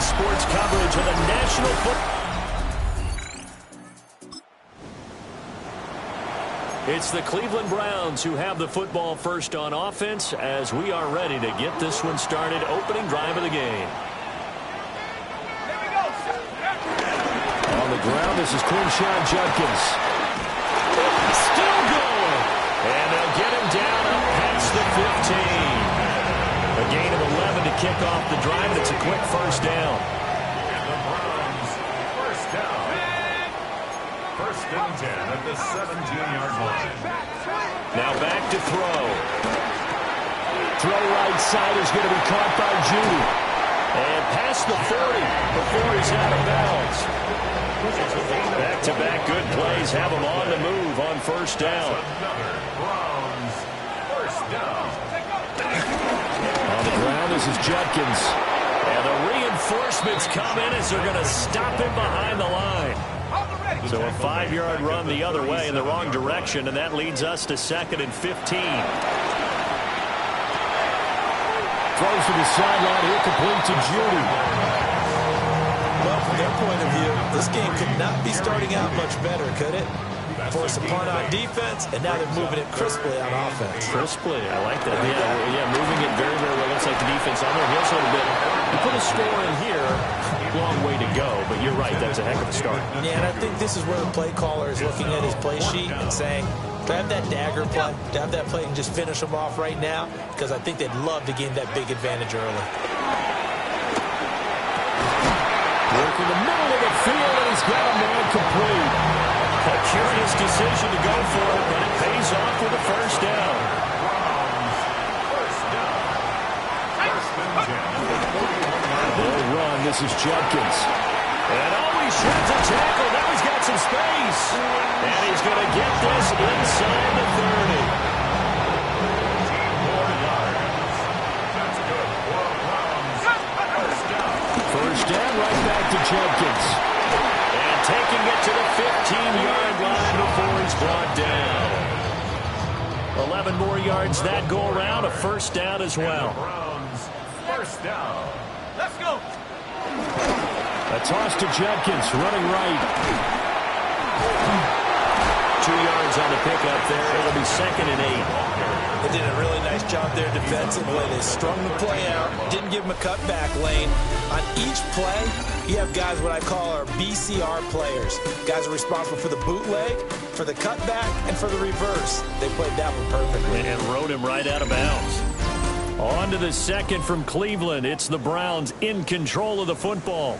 sports coverage of the National Football. It's the Cleveland Browns who have the football first on offense as we are ready to get this one started. Opening drive of the game. On the ground, this is Quinshawn Judkins. Still going. And they'll get him down up past the 15. A gain of 11 to kick off the drive, and it's a quick first down. And the Browns, first down. First and 10 at the 17-yard line. Now back to throw. Throw right side is going to be caught by Judy. And past the 40 before he's out of bounds. Back-to-back good plays have him on the move on first down. Another Browns, first down. On the ground, this is Judkins. And the reinforcements come in as they're going to stop him behind the line. So a 5-yard run the other way in the wrong direction, and that leads us to 2nd and 15. Throws to the sideline, here complete to Judy. Well, from their point of view, this game could not be starting out much better, could it? Force a punt on defense, and now they're moving it crisply on offense. Crisply, I like that. Yeah, moving it very, very well. Looks like the defense on their heels a little bit. You put a score in here, long way to go, but you're right, that's a heck of a start. Yeah, and I think this is where the play caller is looking at his play sheet and saying, to have that dagger play, to have that play and just finish them off right now, because I think they'd love to gain that big advantage early. Work in the middle of the field, and he's got a man complete. A curious decision to go for it, but it pays off with a first down. They'll run. This is Judkins. And he shreds a tackle. Now he's got some space. And he's going to get this inside the 30. First down, right back to Judkins. And taking it to the 15-yard line before he's brought down. 11 more yards that go around, a first down as well. First down. Let's go. A toss to Judkins, running right. 2 yards on the pickup there. It'll be 2nd and 8. They did a really nice job there defensively. They strung the play out, didn't give him a cutback lane. On each play, you have guys what I call our BCR players. Guys are responsible for the bootleg, for the cutback, and for the reverse. They played that one perfectly. And rode him right out of bounds. On to the second from Cleveland. It's the Browns in control of the football.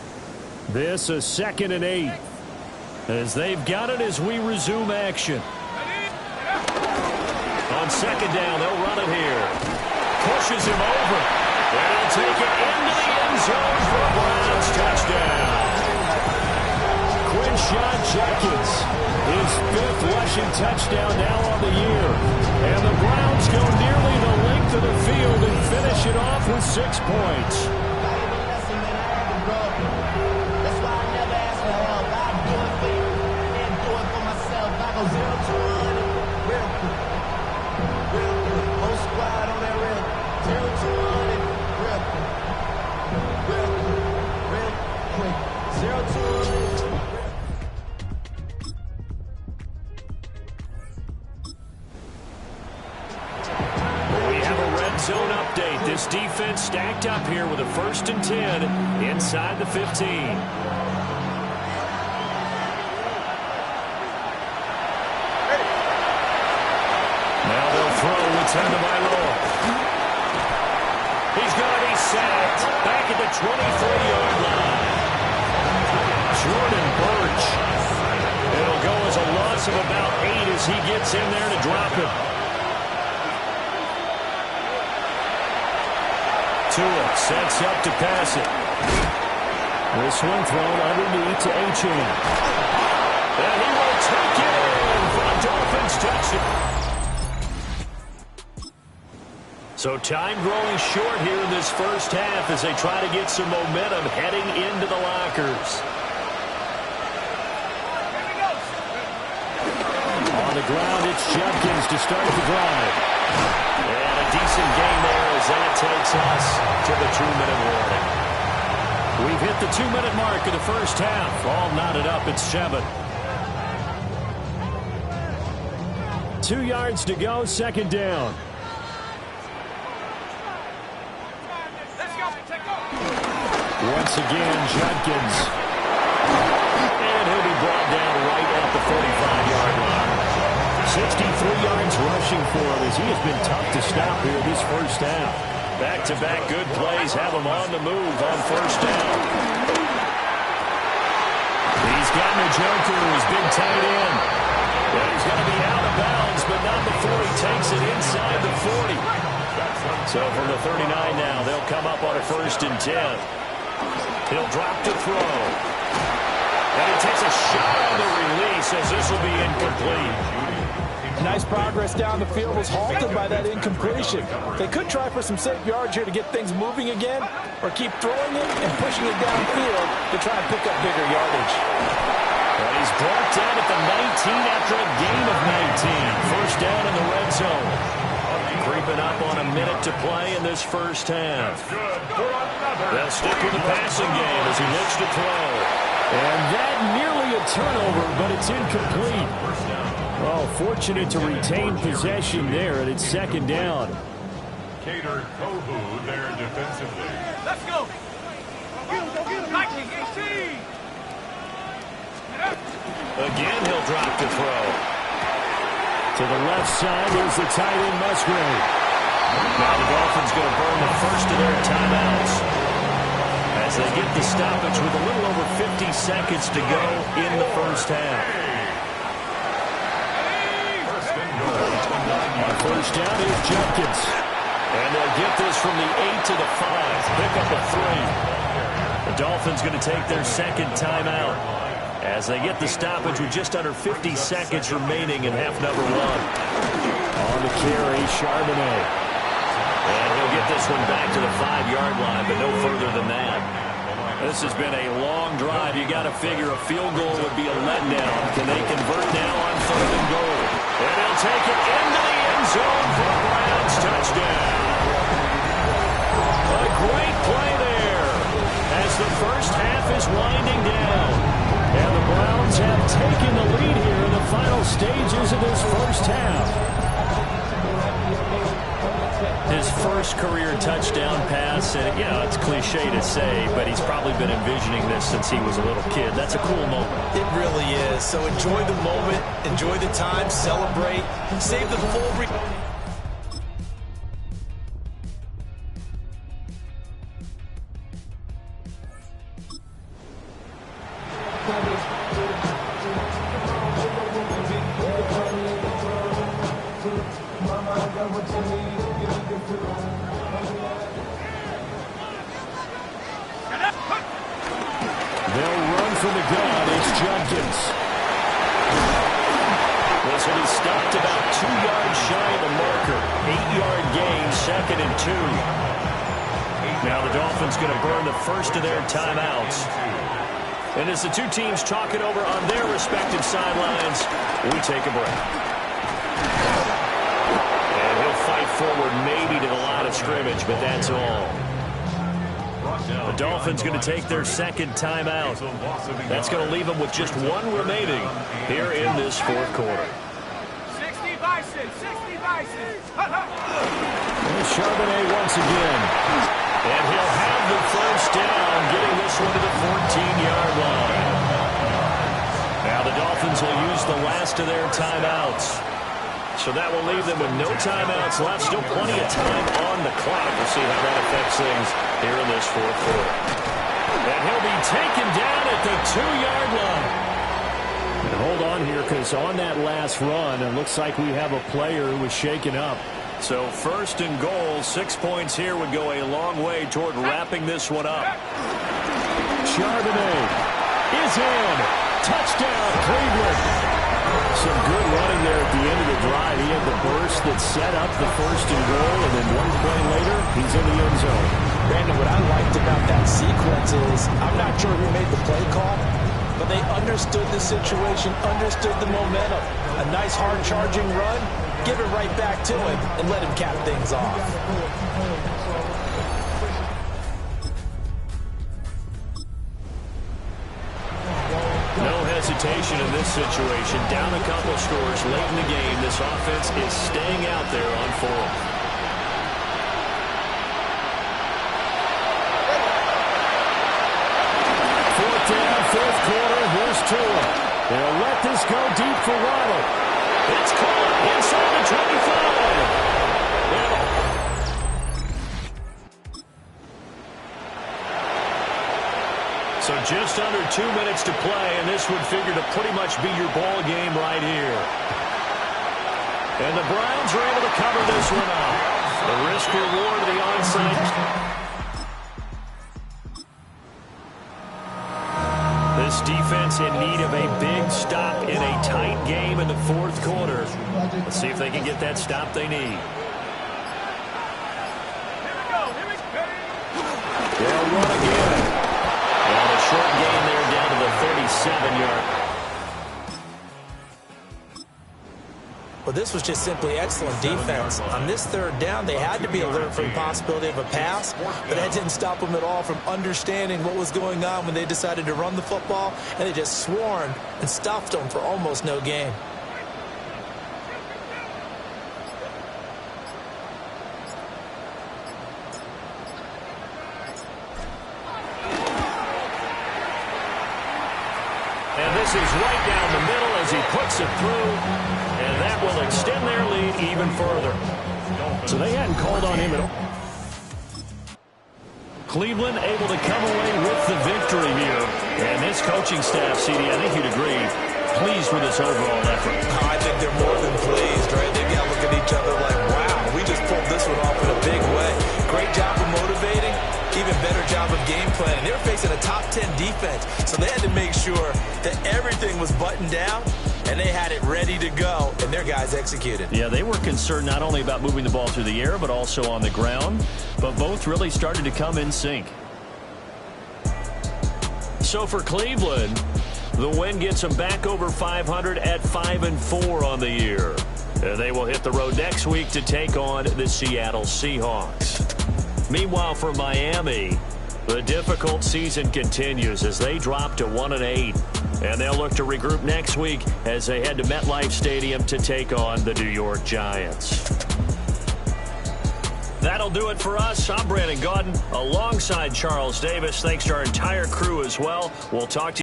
This is 2nd and 8. As they've got it as we resume action. On second down, they'll run it here. Pushes him over. And he'll take it into the end zone for a Browns touchdown. Quinshawn Judkins, his 5th rushing touchdown now on the year. And the Browns go nearly the length of the field and finish it off with 6 points. Zone update. This defense stacked up here with a 1st and 10 inside the 15. Now they'll throw. It's on to Milo. He's going to be sacked back at the 23-yard line. Jordan Birch. It'll go as a loss of about 8 as he gets in there to drop it. Tua sets up to pass it. This one thrown underneath to Achane. And he will take it in for a Dolphins touchdown. So time growing short here in this first half as they try to get some momentum heading into the lockers. On the ground, it's Judkins to start the drive. And a decent game there as that takes us to the 2-minute warning. We've hit the 2-minute mark of the first half. All knotted up at 7. 2 yards to go, second down. Once again, Judkins. And he'll be brought down right at the 45-yard line. 63 yards rushing for him as he has been tough to stop here this first half. Back-to-back good plays have him on the move on first down. He's gotten a joker who's been tight end. Well, he's going to be out of bounds, but not before he takes it inside the 40. So from the 39 now, they'll come up on a 1st and 10. He'll drop to throw. And he takes a shot on the release as this will be incomplete. Nice progress down the field was halted by that incompletion. They could try for some safe yards here to get things moving again, or keep throwing it and pushing it downfield to try and pick up bigger yardage. But he's brought down at the 19 after a gain of 19. First down in the red zone. Creeping up on a minute to play in this first half. They'll stick with the passing game as he looks to throw. And that nearly a turnover, but it's incomplete. Oh, fortunate to retain possession there, and it's second down. Cater Kohu there defensively. Let's go. Lightning 18. Again, he'll drop to throw. To the left side, here's the tight end, Musgrave. Now the Dolphins going to burn the first of their timeouts as they get the stoppage with a little over 50 seconds to go in the first half. On first down is Judkins. And they'll get this from the 8 to the 5. Pick up a 3. The Dolphins going to take their second timeout as they get the stoppage with just under 50 seconds remaining in half number 1. On the carry, Charbonnet. And he'll get this one back to the 5-yard line, but no further than that. This has been a long drive. You got to figure a field goal would be a letdown. Can they convert now on 3rd and goal? And they'll take it into the end zone for a Browns touchdown. A great play there as the first half is winding down. And the Browns have taken the lead here in the final stages of this first half. His first career touchdown pass, and you know, it's cliche to say, but he's probably been envisioning this since he was a little kid. That's a cool moment. It really is. So enjoy the moment, enjoy the time, celebrate, save the full... They'll run from the gun. It's Judkins. This will be stopped about 2 yards shy of the marker. 8-yard gain, 2nd and 2. Now the Dolphins going to burn the first of their timeouts. And as the two teams talk it over on their respective sidelines, we take a break. And he'll fight forward maybe to the line of scrimmage, but that's all. The Dolphins going to take their second timeout. That's going to leave them with just 1 remaining here in this 4th quarter. 60 Bison, 60 Bison. And Charbonnet once again. And he'll have the first down, getting this one to the 14-yard line. Now the Dolphins will use the last of their timeouts. So that will leave them with no timeouts left. Still plenty of time on the clock. We'll see how that affects things here in this 4th quarter. And he'll be taken down at the 2-yard line. And hold on here, because on that last run, it looks like we have a player who was shaken up. So 1st and goal, 6 points here would go a long way toward wrapping this one up. Charbonnet is in. Touchdown, Cleveland. Some good running there at the end of the drive. He had the burst that set up the 1st and goal, and then 1 play later, he's in the end zone. Brandon, what I liked about that sequence is, I'm not sure who made the play call, but they understood the situation, understood the momentum. A nice hard-charging run, give it right back to him, and let him cap things off. hesitation in this situation. Down a couple scores late in the game. This offense is staying out there on fourth. Fourth down, fourth quarter. Here's Tua. They'll let this go deep for Waddle. It's caught inside the 25. So just under 2 minutes to play, and this would figure to pretty much be your ball game right here. And the Browns are able to cover this one up. The risk-reward of the onside. This defense in need of a big stop in a tight game in the fourth quarter. Let's see if they can get that stop they need. They'll run again. Short gain there down to the 37-yard. Well, this was just simply excellent defense. On this third down, they had to be alert for the possibility of a pass, but that didn't stop them at all from understanding what was going on when they decided to run the football, and they just swarmed and stuffed them for almost no gain. This is right down the middle as he puts it through, and that will extend their lead even further. So they hadn't called on him at all. Cleveland able to come away with the victory here. And this coaching staff, CD, I think you'd agree, pleased with this overall effort. I think they're more than pleased, right? They've got to look at each other like, wow, we just pulled this one off in a big way. Great job of motivating. Even better job of game planning. They were facing a top 10 defense, so they had to make sure that everything was buttoned down, and they had it ready to go, and their guys executed. Yeah, they were concerned not only about moving the ball through the air, but also on the ground, but both really started to come in sync. So for Cleveland, the win gets them back over 500 at 5-4 on the year. They will hit the road next week to take on the Seattle Seahawks. Meanwhile, for Miami, the difficult season continues as they drop to 1-8. And they'll look to regroup next week as they head to MetLife Stadium to take on the New York Giants. That'll do it for us. I'm Brandon Gaudin alongside Charles Davis. Thanks to our entire crew as well. We'll talk to you.